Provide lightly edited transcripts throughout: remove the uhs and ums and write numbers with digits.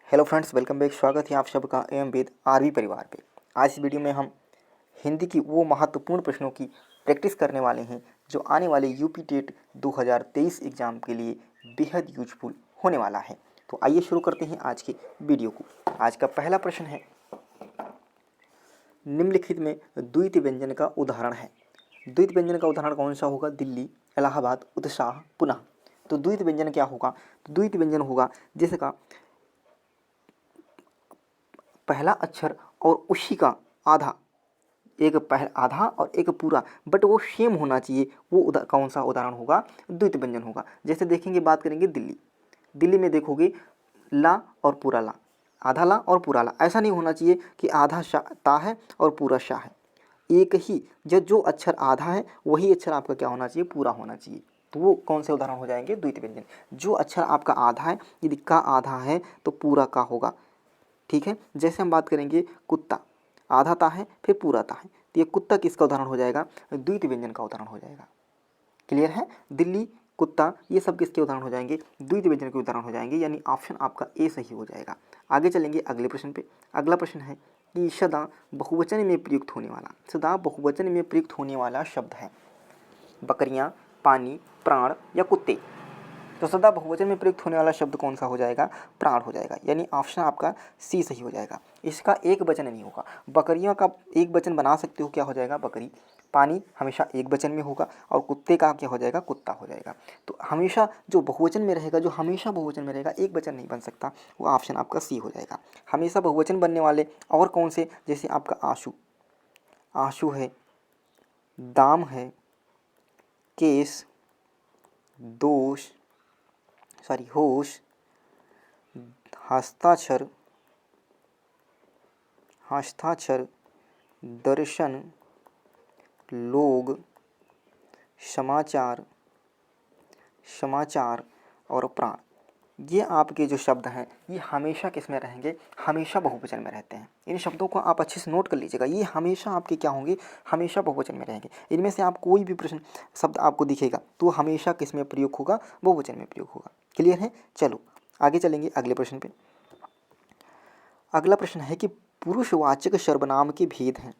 Hello friends, welcome back. स्वागत है आप सबका एम वेद आरवी परिवार पे। आज इस वीडियो में हम हिंदी की वो महत्वपूर्ण प्रश्नों की प्रैक्टिस करने वाले हैं जो आने वाले यूपी टेट 2023 एग्ज़ाम के लिए बेहद यूजफुल होने वाला है। तो आइए शुरू करते हैं आज के वीडियो को। आज का पहला प्रश्न है, निम्नलिखित में द्वितीय व्यंजन का उदाहरण है। द्वितीय व्यंजन का उदाहरण कौन सा होगा? दिल्ली, इलाहाबाद, उत्साह, पुनः। तो द्वितीय व्यंजन क्या होगा? तो द्वितीय व्यंजन होगा जिसका पहला अक्षर और उसी का आधा, एक आधा और एक पूरा, बट वो सेम होना चाहिए। वो कौन सा उदाहरण होगा? द्वितीय व्यंजन होगा। जैसे देखेंगे, बात करेंगे दिल्ली। दिल्ली में देखोगे ला और पूरा ला, आधा ला और पूरा ला। ऐसा नहीं होना चाहिए कि आधा ता है और पूरा शाह है। एक ही जो अक्षर आधा है वही अक्षर आपका क्या होना चाहिए? पूरा होना चाहिए। तो वो कौन से उदाहरण हो जाएंगे? द्वितीय व्यंजन। जो अक्षर आपका आधा है, यदि का आधा है तो पूरा का होगा। ठीक है। जैसे हम बात करेंगे कुत्ता, आधा ता है फिर पूरा ता है, तो ये कुत्ता किसका उदाहरण हो जाएगा? द्वितीय व्यंजन का उदाहरण हो जाएगा। क्लियर है? दिल्ली, कुत्ता, ये सब किसके उदाहरण हो जाएंगे? द्वितीय व्यंजन के उदाहरण हो जाएंगे। यानी ऑप्शन आपका ए सही हो जाएगा। आगे चलेंगे अगले प्रश्न पे। अगला प्रश्न है कि सदा बहुवचन में प्रयुक्त होने वाला, सदा बहुवचन में प्रयुक्त होने वाला शब्द है बकरियाँ, पानी, प्राण या कुत्ते। तो सदा बहुवचन में प्रयुक्त होने वाला शब्द कौन सा हो जाएगा? प्राण हो जाएगा। यानी ऑप्शन आपका सी सही हो जाएगा। इसका एक वचन नहीं होगा। बकरियों का एक वचन बना सकते हो, क्या हो जाएगा? बकरी। पानी हमेशा एक वचन में होगा और कुत्ते का क्या हो जाएगा? कुत्ता हो जाएगा। तो हमेशा जो बहुवचन में रहेगा, जो हमेशा बहुवचन में रहेगा, एक वचन नहीं बन सकता, वो ऑप्शन आपका सी हो जाएगा। हमेशा बहुवचन बनने वाले और कौन से? जैसे आपका आंसू, आंसू है, दाम है, केस, दोष, होश, हस्ताक्षर, दर्शन, लोग, समाचार और प्राण। ये आपके जो शब्द हैं ये हमेशा किस में रहेंगे? हमेशा बहुवचन में रहते हैं। इन शब्दों को आप अच्छे से नोट कर लीजिएगा। ये हमेशा आपके क्या होंगे? हमेशा बहुवचन में रहेंगे। इनमें से आप कोई भी प्रश्न शब्द आपको दिखेगा तो हमेशा किस में प्रयोग होगा? बहुवचन में प्रयोग होगा। क्लियर है? चलो आगे चलेंगे अगले प्रश्न पे। अगला प्रश्न है कि पुरुषवाचक सर्वनाम के भेद हैं।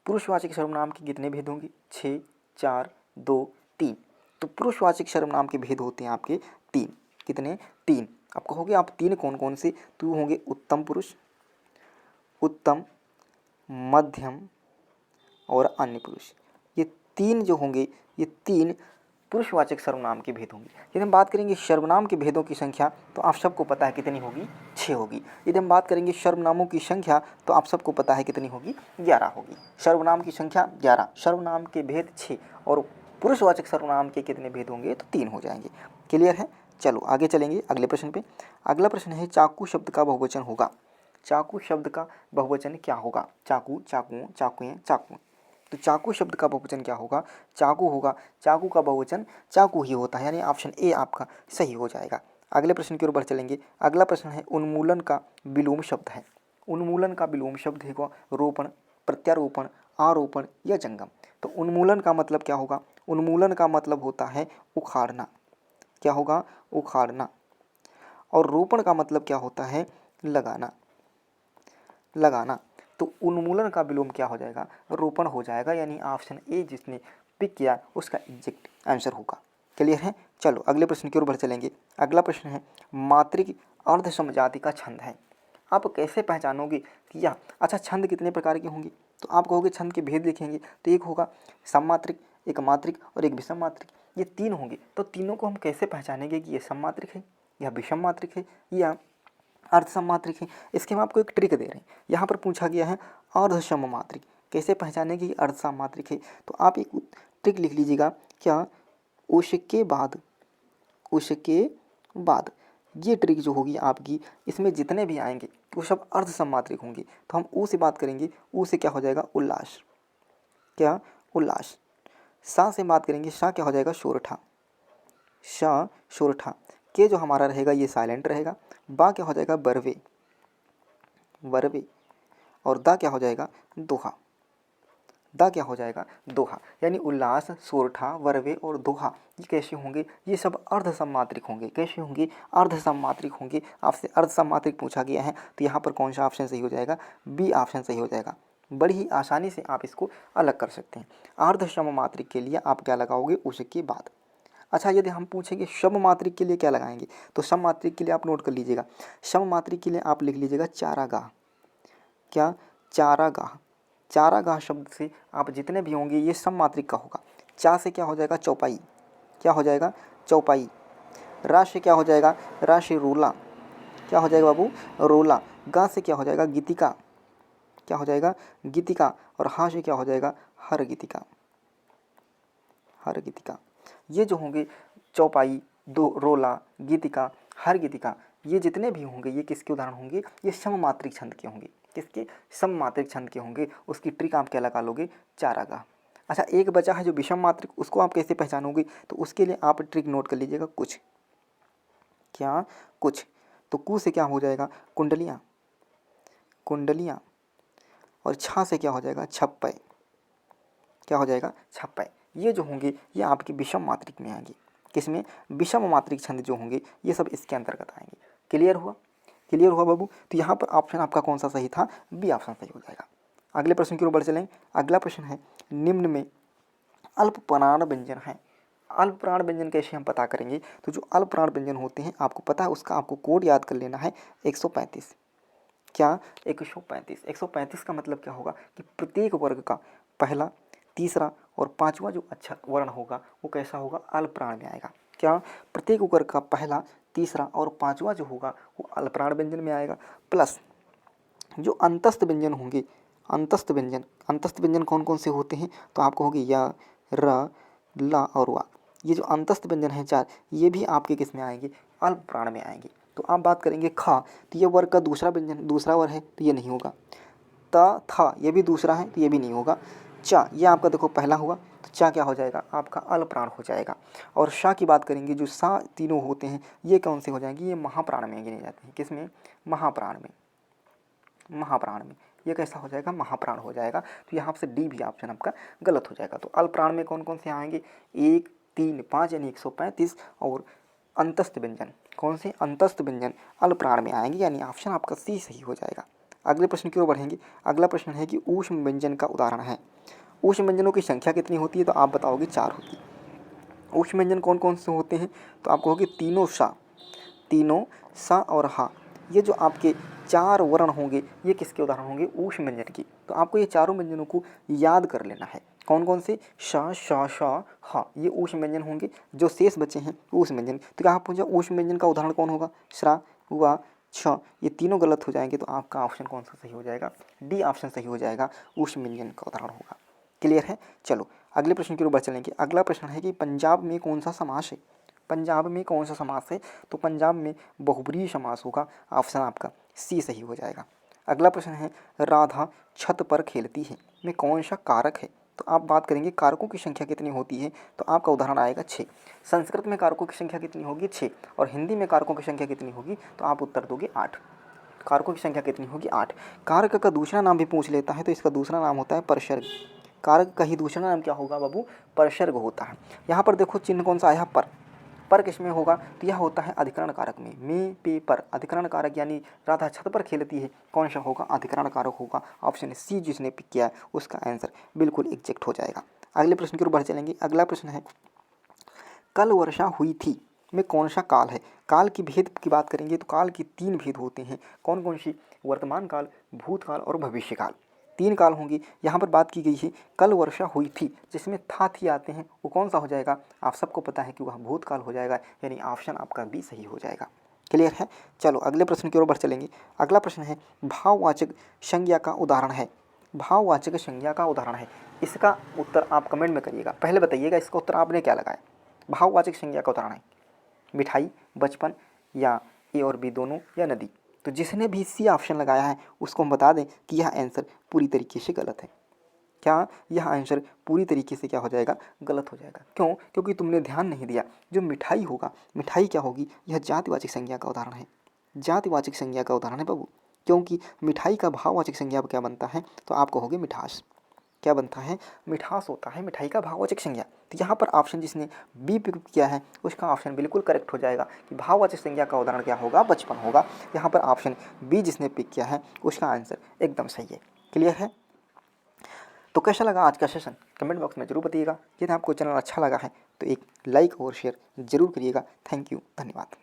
पुरुषवाचक सर्वनाम के कितने भेद होंगे? 6, 4, 2, 3। तो पुरुषवाचक सर्वनाम के भेद होते हैं आपके 3। कितने? 3। अब कहोगे आप 3 कौन कौन से? तो होंगे उत्तम पुरुष, उत्तम, मध्यम और अन्य पुरुष। ये 3 जो होंगे, ये 3 पुरुषवाचक सर्वनाम के भेद होंगे। यदि हम बात करेंगे सर्वनाम के भेदों की संख्या तो आप सबको पता है कितनी होगी? 6 होगी। यदि हम बात करेंगे सर्वनामों की संख्या तो आप सबको पता है कितनी होगी? 11 होगी। सर्वनाम की संख्या 11, सर्वनाम के भेद 6 और पुरुषवाचक सर्वनाम के कितने भेद होंगे? तो 3 हो जाएंगे। क्लियर है? चलो आगे चलेंगे अगले प्रश्न पे। अगला प्रश्न है, चाकू शब्द का बहुवचन होगा। चाकू शब्द का बहुवचन क्या होगा? चाकू, चाकुओं, चाकुएं, चाकू। तो चाकू शब्द का बहुवचन क्या होगा? चाकू होगा। चाकू का बहुवचन चाकू ही होता है। यानी ऑप्शन ए आपका सही हो जाएगा। अगले प्रश्न के ऊपर चलेंगे। अगला प्रश्न है, उन्मूलन का विलोम शब्द है। उन्मूलन का विलोम शब्द है रोपण, प्रत्यारोपण, आरोपण या जंगम। तो उन्मूलन का मतलब क्या होगा? उन्मूलन का मतलब होता है उखाड़ना। क्या होगा? उखाड़ना। और रोपण का मतलब क्या होता है? लगाना। तो उन्मूलन का विलोम क्या हो जाएगा? रोपण हो जाएगा। यानी ऑप्शन ए जिसने पिक किया उसका एग्जैक्ट आंसर होगा। क्लियर है? चलो अगले प्रश्न की ओर बढ़ चलेंगे। अगला प्रश्न है, मात्रिक अर्ध समजाति का छंद है। आप कैसे पहचानोगे कि यह अच्छा छंद कितने प्रकार के होंगे? तो आप कहोगे छंद के भेद लिखेंगे तो एक होगा सममात्रिक, एक मात्रिक और एक विषम मात्रिक। ये 3 होंगे। तो तीनों को हम कैसे पहचानेंगे कि ये सममात्रिक है या विषम मात्रिक है या अर्धसममात्रिक है? इसके हम आपको एक ट्रिक दे रहे हैं। यहाँ पर पूछा गया है अर्धसममात्रिक कैसे पहचाने कि अर्धसममात्रिक है? तो आप एक ट्रिक लिख लीजिएगा। क्या? उसके बाद ये ट्रिक जो होगी आपकी, इसमें जितने भी आएंगे वो सब अर्धसममात्रिक होंगे। तो हम ऊ से बात करेंगे, ऊ से क्या हो जाएगा? उल्लास। क्या? उल्लास। सा से बात करेंगे, सा क्या हो जाएगा? शोरठा। श शोरठा। के जो हमारा रहेगा ये साइलेंट रहेगा। बा क्या हो जाएगा? बरवे। और दा क्या हो जाएगा? दोहा। दा क्या हो जाएगा दोहा, यानी उल्लास, सोरठा, वरवे और दोहा ये कैसे होंगे, ये सब अर्ध सम्मात्रिक होंगे। कैसे होंगे, अर्ध सम्मात्रिक होंगे। आपसे अर्ध सम्मात्रिक पूछा गया है तो यहाँ पर कौन सा ऑप्शन सही हो जाएगा, बी ऑप्शन सही हो जाएगा। बड़ी ही आसानी से आप इसको अलग कर सकते हैं। अर्ध सममात्रिक के लिए आप क्या लगाओगे उसके बाद। अच्छा, यदि हम पूछेंगे सममात्रिक के लिए क्या लगाएंगे, तो सममात्रिक के लिए आप नोट कर लीजिएगा, सममात्रिक के लिए आप लिख लीजिएगा चारागाह। क्या, चारागाह। चारागाह शब्द से आप जितने भी होंगे ये सममात्रिक का होगा। चा से क्या हो जाएगा चौपाई, क्या हो जाएगा चौपाई। रा से क्या हो जाएगा, रा से रोला, क्या हो जाएगा बाबू रोला। गा से क्या हो जाएगा गीतिका, क्या हो जाएगा गीतिका। और हा से क्या हो जाएगा हर गीतिका, हर गीतिका। ये जो होंगे चौपाई, दो रोला, गीतिका, हर गीतिका, ये जितने भी होंगे ये किसके उदाहरण होंगे, ये सममात्रिक छंद के होंगे। किसके, सममात्रिक छंद के होंगे। उसकी ट्रिक आप क्या लगा लोगे, चारागाह। अच्छा, एक बचा है जो विषम मात्रिक, उसको आप कैसे पहचानोगे, तो उसके लिए आप ट्रिक नोट कर लीजिएगा कुछ। क्या, कुछ। तो कु से क्या हो जाएगा कुंडलियाँ, कुंडलियाँ। और छा से क्या हो जाएगा छप्पय, क्या हो जाएगा छप्पय। ये जो होंगे ये आपके विषम मात्रिक में आएंगे। किसमें, विषम मात्रिक छंद जो होंगे ये सब इसके अंतर्गत आएंगे। क्लियर हुआ, क्लियर हुआ बाबू। तो यहाँ पर ऑप्शन आपका कौन सा सही था, बी ऑप्शन सही हो जाएगा। अगले प्रश्न की ओर बढ़ चलें। अगला प्रश्न है, निम्न में अल्प प्राण व्यंजन है। अल्प प्राण व्यंजन कैसे हम पता करेंगे, तो जो अल्प प्राण व्यंजन होते हैं आपको पता है उसका आपको कोड याद कर लेना है 135। क्या, 135। 135 का मतलब क्या होगा कि प्रत्येक वर्ग का पहला, तीसरा और पांचवा जो अक्षर वर्ण होगा वो कैसा होगा, अल्प प्राण में आएगा। क्या, प्रत्येक वर्ग का पहला, तीसरा और पांचवा जो होगा वो अल्प प्राण व्यंजन में आएगा। प्लस जो अंतस्थ व्यंजन होंगे, अंतस्थ व्यंजन, अंतस्थ व्यंजन कौन कौन से होते हैं, तो आपको होगी या, र, ला और वा। ये जो अंतस्थ व्यंजन हैं चार, ये भी आपके किस में आएंगे, अल्प प्राण में आएंगे। तो आप बात करेंगे खा, तो ये वर्ग का दूसरा व्यंजन, दूसरा वर्ग है तो ये नहीं होगा। त, था, ये भी दूसरा है तो ये भी नहीं होगा। चा, ये आपका देखो पहला हुआ, तो चा क्या हो जाएगा आपका अल्प प्राण हो जाएगा। और शा की बात करेंगे, जो सा तीनों होते हैं ये कौन से हो जाएंगे, ये महाप्राण में गिने जाते हैं। किसमें, महाप्राण में, महाप्राण में। ये कैसा हो जाएगा, महाप्राण हो जाएगा। तो यहाँ से डी भी ऑप्शन आपका गलत हो जाएगा। तो अल्प प्राण में कौन कौन से आएंगे, 1, 3, 5 यानी 135। और अंतस्थ व्यंजन, कौन से, अंतस्थ व्यंजन अल्प प्राण में आएंगे, यानी ऑप्शन आपका सी सही हो जाएगा। अगले प्रश्न की ओर बढ़ेंगे। अगला प्रश्न है कि ऊष्म व्यंजन का उदाहरण है। ऊष्म व्यंजनों की संख्या कितनी होती है, तो आप बताओगे 4 होती है। ऊष्म व्यंजन कौन कौन से होते हैं, तो आप कहोगे तीनों सा, तीनों सा और हा। ये जो आपके 4 वर्ण होंगे ये किसके उदाहरण होंगे, ऊष्म व्यंजन की। तो आपको ये चारों व्यंजनों को याद कर लेना है। कौन कौन से, श, श, श, हा, ये ऊष्म व्यंजन होंगे। जो शेष बचे हैं ऊष्म व्यंजन। तो क्या आप पूछा ऊष्म व्यंजन का उदाहरण कौन होगा, श्रा, वा, छ, ये तीनों गलत हो जाएंगे। तो आपका ऑप्शन कौन सा सही हो जाएगा, डी ऑप्शन सही हो जाएगा, ऊष्म व्यंजन का उदाहरण होगा। क्लियर है। चलो अगले प्रश्न की ओर बढ़ चलेंगे। अगला प्रश्न है कि पंजाब में कौन सा समास है, पंजाब में कौन सा समास है, तो पंजाब में बहुब्रीहि समास होगा। ऑप्शन आपका सी सही हो जाएगा। अगला प्रश्न है, राधा छत पर खेलती है में कौन सा कारक है, तो आप बात करेंगे कारकों की संख्या कितनी होती है, तो आपका उदाहरण आएगा 6। संस्कृत में कारकों की संख्या कितनी होगी 6, और हिंदी में कारकों की संख्या कितनी होगी, तो आप उत्तर दोगे 8। कारकों की संख्या कितनी होगी 8। कारक का दूसरा नाम भी पूछ लेता है तो इसका दूसरा नाम होता है परसर्ग। कारक का ही दूसरा नाम क्या होगा बाबू, परसर्ग होता है। यहाँ पर देखो चिन्ह कौन सा आया, पर किसमें होगा, तो यह होता है अधिकरण कारक में पे पर। अधिकरण कारक यानी राधा छत पर खेलती है, कौन सा होगा, अधिकरण कारक होगा। ऑप्शन सी जिसने पिक किया है उसका आंसर बिल्कुल एग्जैक्ट हो जाएगा। अगले प्रश्न की ओर बढ़ चलेंगे। अगला प्रश्न है, कल वर्षा हुई थी में कौन सा काल है। काल की भेद की बात करेंगे तो काल की 3 भेद होते हैं। कौन कौन सी, वर्तमान काल, भूतकाल और भविष्य काल, 3 काल होंगी। यहाँ पर बात की गई है कल वर्षा हुई थी, जिसमें था थी आते हैं, वो कौन सा हो जाएगा, आप सबको पता है कि वह भूतकाल हो जाएगा, यानी ऑप्शन आपका बी सही हो जाएगा। क्लियर है। चलो अगले प्रश्न की ओर बढ़ चलेंगे। अगला प्रश्न है, भाववाचक संज्ञा का उदाहरण है। भाववाचक संज्ञा का उदाहरण है, इसका उत्तर आप कमेंट में करिएगा। पहले बताइएगा इसका उत्तर आपने क्या लगाया। भाववाचक संज्ञा का उदाहरण है मिठाई, बचपन या ए और बी दोनों या नदी। तो जिसने भी सी ऑप्शन लगाया है उसको हम बता दें कि यह आंसर पूरी तरीके से गलत है। क्या, यह आंसर पूरी तरीके से क्या हो जाएगा, गलत हो जाएगा। क्यों, क्योंकि तुमने ध्यान नहीं दिया। जो मिठाई होगा, मिठाई क्या होगी, यह जातिवाचक संज्ञा का उदाहरण है, जातिवाचक संज्ञा का उदाहरण है बाबू। क्योंकि मिठाई का भाववाचक संज्ञा क्या बनता है, तो आप कहोगे मिठास। क्या बनता है, मिठास होता है, मिठाई का भाववाचक संज्ञा। तो यहाँ पर ऑप्शन जिसने बी पिक किया है उसका ऑप्शन बिल्कुल करेक्ट हो जाएगा कि भाववाचक संज्ञा का उदाहरण क्या होगा, बचपन होगा। यहाँ पर ऑप्शन बी जिसने पिक किया है उसका आंसर एकदम सही है। क्लियर है? तो कैसा लगा आज का सेशन कमेंट बॉक्स में जरूर बताइएगा। यदि आपको चैनल अच्छा लगा है तो एक लाइक और शेयर जरूर करिएगा। थैंक यू, धन्यवाद।